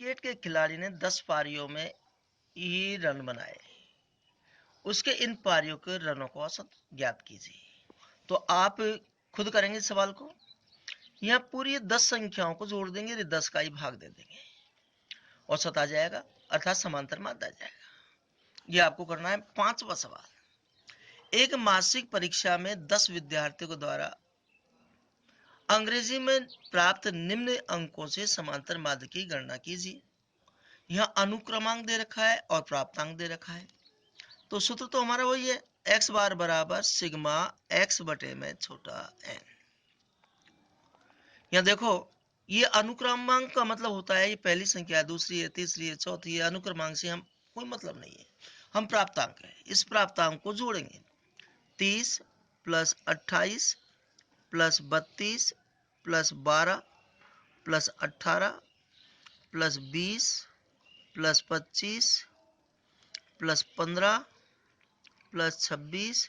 Cricket के खिलाड़ी ने 10 पारियों में ये रन बनाए, उसके इन पारियों के रनों को औसत ज्ञात कीजिए। तो आप खुद करेंगे सवाल को, यहाँ पूरी 10 संख्याओं को जोड़ देंगे, 10 का ही भाग दे देंगे, औसत आ जाएगा, अर्थात समांतर माध्य आ जाएगा। ये आपको करना है। 5वां सवाल, एक मासिक परीक्षा में 10 विद्यार्थियों के द्वारा अंग्रेजी में प्राप्त निम्न अंकों से समांतर माध्य की गणना कीजिए। यहाँ अनुक्रमांक दे रखा है और प्राप्तांक दे रखा है। तो सूत्र तो हमारा वही है, एक्स बार बराबर सिग्मा एक्स बटे में छोटा एन। यहाँ देखो, ये अनुक्रमांक का मतलब होता है ये पहली संख्या है, दूसरी है, तीसरी है, चौथी है। अनुक्रमांक से हम कोई मतलब नहीं है, हम प्राप्तांक है। इस प्राप्तांक को जोड़ेंगे, 30 plus 28 plus 32 plus 12 plus 18 plus 20 plus 25 plus 15 plus 26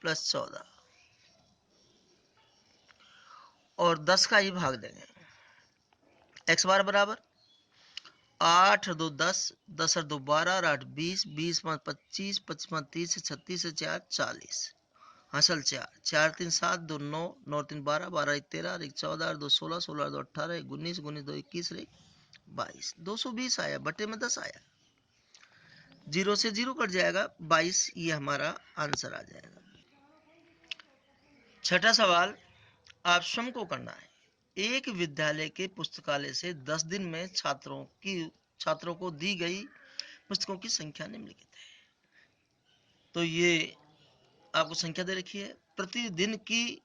plus 14 और 10 का ही भाग देंगे। एक्स बार बराबर 8 2 10 10 2 12 8 20 20 5 25 25 30 36 4 40 हासिल 4 4 3 7 2 9 9 3 12 12 1 13 1 14 2 16 16 2 18 1 19 19 2 21 22 220 आया, बटे में 10 आया, जीरो से जीरो कट जाएगा, 22 ये हमारा आंसर आ जाएगा। छठा सवाल आप स्वयं को करना है। एक विद्यालय के पुस्तकालय से 10 दिन में छात्रों को दी गई पुस्तकों की संख्या निम्नलिखित है। तो ये आपको संख्या दे रखी है, प्रतिदिन की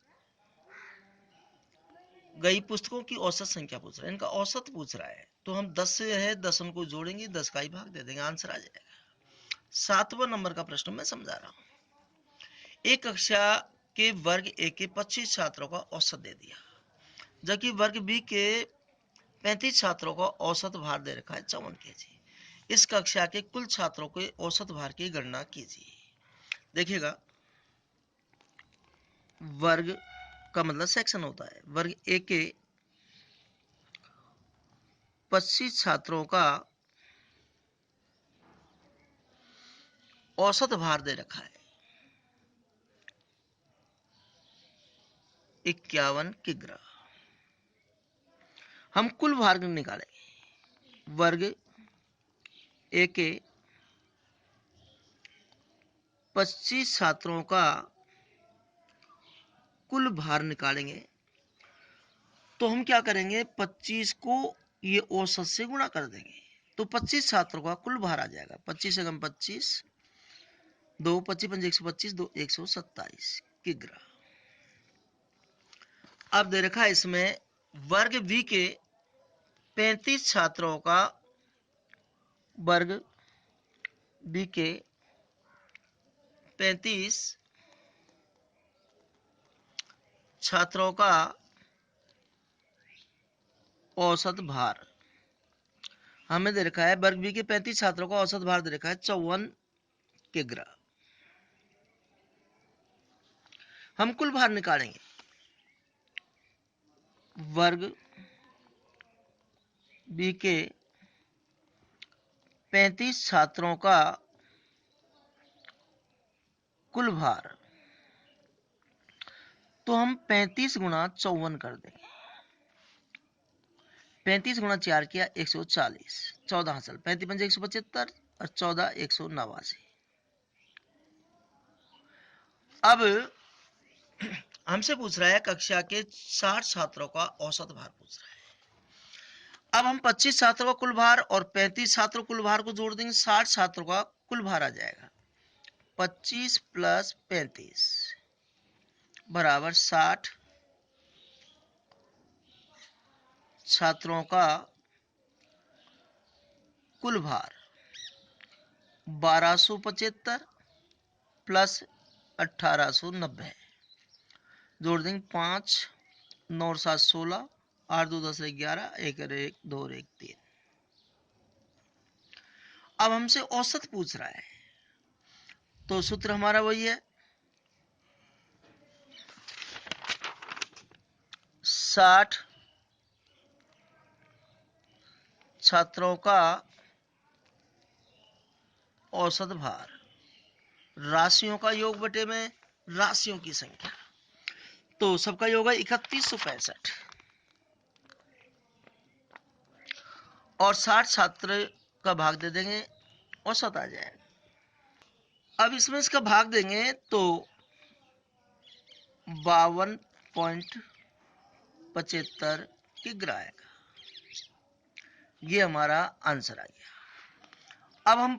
गई पुस्तकों की औसत संख्या पूछ रहा है, इनका औसत पूछ रहा है। तो हम 10 से है, 10 उनको जोड़ेंगे, 10 का ही भाग दे देंगे, आंसर आ जाएगा। 7वां नंबर का प्रश्न मैं समझा रहा हूं। एक कक्षा के वर्ग ए के 25 छात्रों का औसत दे दिया, जबकि वर्ग बी के 35 छात्रों का औसत भार दे रखा है 54 केजी। इस कक्षा के कुल छात्रों के औसत भार की गणना कीजिए। देखिएगा, वर्ग का मतलब सेक्शन होता है। वर्ग ए के 25 छात्रों का औसत भार दे रखा है 51 किग्रा। हम कुल भार निकालेंगे। वर्ग ए के 25 छात्रों का कुल भार निकालेंगे, तो हम क्या करेंगे, 25 को ये औसत से गुणा कर देंगे, तो 25 छात्रों का कुल भार आ जाएगा। 25 से 25 2 25 5 125 2 127 किग्रा। अब दे रखा है इसमें वर्ग बी के 35 छात्रों का, वर्ग बी के 35 छात्रों का औसत भार हमें दे रखा है। वर्ग बी के 35 छात्रों का औसत भार दे रखा है 54 किग्रा। हम कुल भार निकालेंगे। वर्ग बी के 35 छात्रों का कुल भार, तो हम 35 गुणा 54 कर देंगे। 35 गुणा 4 किया 140, 14 हासिल, 35 पंजे 175 और 14 189। अब हमसे पूछ रहा है कक्षा के 60 छात्रों का औसत भार पूछ रहा है। अब हम 25 छात्रों का कुल भार और 35 छात्रों कुल भार को जोड़ देंगे, 60 छात्रों का कुल भार आ जाएगा। 25 प्लस 35 बराबर 60 छात्रों का कुल भार 1275 प्लस 1890 जोड़ देंगे। 5 9 7 16 8 2 10 11 1 1 2 1 3। अब हमसे औसत पूछ रहा है, तो सूत्र हमारा वही है, 60 छात्रों का औसत भार, राशियों का योग बटे में राशियों की संख्या, तो सबका योग है 3165 और 60 छात्र का भाग दे देंगे, औसत आ जाएगा। अब इसमें इसका भाग देंगे तो 52.75 किग्रा आएगा। ये हमारा आंसर आ गया। अब हम